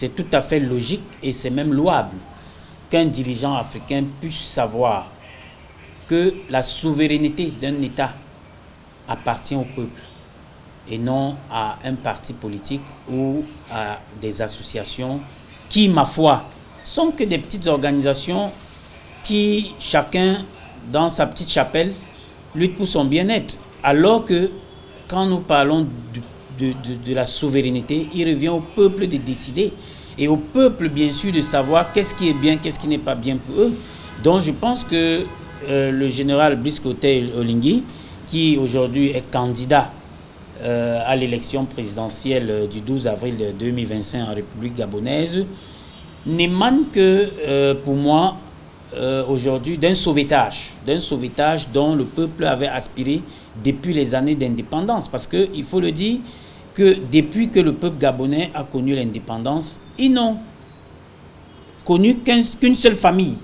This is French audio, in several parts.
c'est tout à fait logique et c'est même louable qu'un dirigeant africain puisse savoir que la souveraineté d'un État appartient au peuple et non à un parti politique ou à des associations qui, ma foi, sont que des petites organisations qui, chacun dans sa petite chapelle, lutte pour son bien-être. Alors que quand nous parlons de la souveraineté, il revient au peuple de décider et au peuple, bien sûr, de savoir qu'est-ce qui est bien, qu'est-ce qui n'est pas bien pour eux. Donc je pense que le général Brice Clotaire Oligui, qui aujourd'hui est candidat à l'élection présidentielle du 12 avril 2025 en République gabonaise, n'émane que, pour moi, aujourd'hui, d'un sauvetage dont le peuple avait aspiré depuis les années d'indépendance. Parce qu'il faut le dire que depuis que le peuple gabonais a connu l'indépendance, ils n'ont connu qu'une seule famille.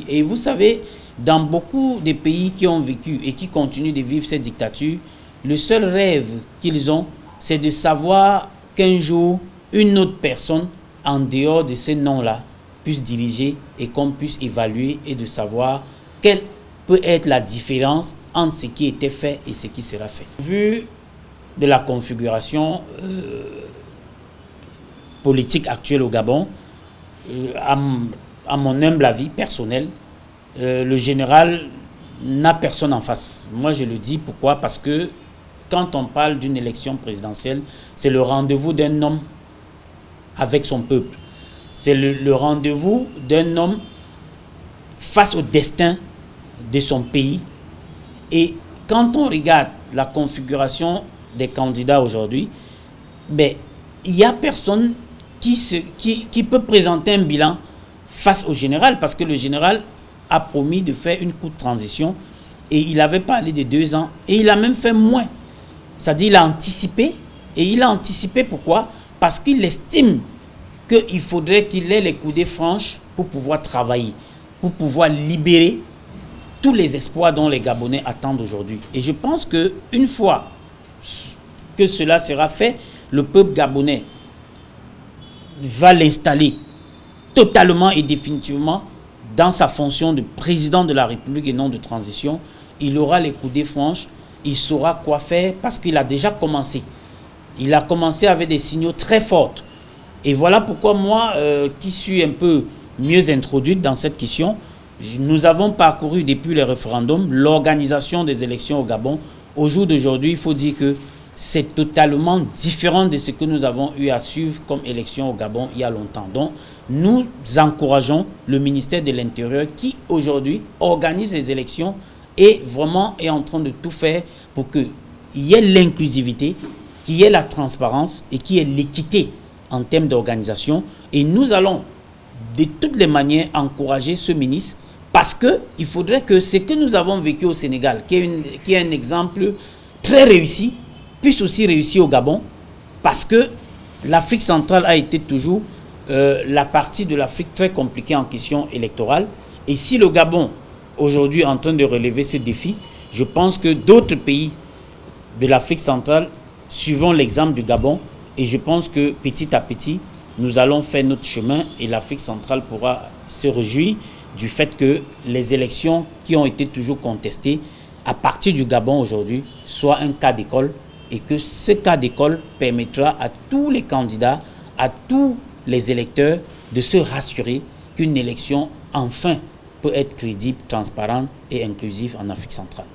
Et vous savez, dans beaucoup de pays qui ont vécu et qui continuent de vivre cette dictature, le seul rêve qu'ils ont, c'est de savoir qu'un jour, une autre personne, en dehors de ces noms-là, puisse diriger et qu'on puisse évaluer et de savoir quelle peut être la différence entre ce qui était fait et ce qui sera fait. Vu de la configuration politique actuelle au Gabon, à mon humble avis personnel, le général n'a personne en face. Moi je le dis, pourquoi? Parce que quand on parle d'une élection présidentielle, c'est le rendez-vous d'un homme avec son peuple. C'est le rendez-vous d'un homme face au destin de son pays. Et quand on regarde la configuration des candidats aujourd'hui, ben, il n'y a personne qui peut présenter un bilan face au général, parce que le général a promis de faire une courte transition et il avait parlé de 2 ans et il a même fait moins. C'est-à-dire qu'il a anticipé, et il a anticipé pourquoi? Parce qu'il estime qu'il faudrait qu'il ait les coudées franches pour pouvoir travailler, pour pouvoir libérer tous les espoirs dont les Gabonais attendent aujourd'hui. Et je pense qu'une fois que cela sera fait, le peuple gabonais va l'installer totalement et définitivement dans sa fonction de président de la République et non de transition. Il aura les coudées franches, il saura quoi faire parce qu'il a déjà commencé. Il a commencé avec des signaux très forts. Et voilà pourquoi moi, qui suis un peu mieux introduite dans cette question, nous avons parcouru depuis le référendum l'organisation des élections au Gabon. Au jour d'aujourd'hui, il faut dire que c'est totalement différent de ce que nous avons eu à suivre comme élection au Gabon il y a longtemps. Donc, nous encourageons le ministère de l'Intérieur qui aujourd'hui organise les élections et vraiment est en train de tout faire pour qu'il y ait l'inclusivité, qu'il y ait la transparence et qu'il y ait l'équité en termes d'organisation. Et nous allons de toutes les manières encourager ce ministre parce qu'il faudrait que ce que nous avons vécu au Sénégal, qui est un exemple très réussi, puisse aussi réussir au Gabon, parce que l'Afrique centrale a été toujours la partie de l'Afrique très compliquée en question électorale. Et si le Gabon aujourd'hui est en train de relever ce défi, je pense que d'autres pays de l'Afrique centrale suivront l'exemple du Gabon. Et je pense que petit à petit, nous allons faire notre chemin et l'Afrique centrale pourra se réjouir du fait que les élections qui ont été toujours contestées à partir du Gabon aujourd'hui soient un cas d'école et que ce cas d'école permettra à tous les candidats, à tous les électeurs de se rassurer qu'une élection enfin peut être crédible, transparente et inclusive en Afrique centrale.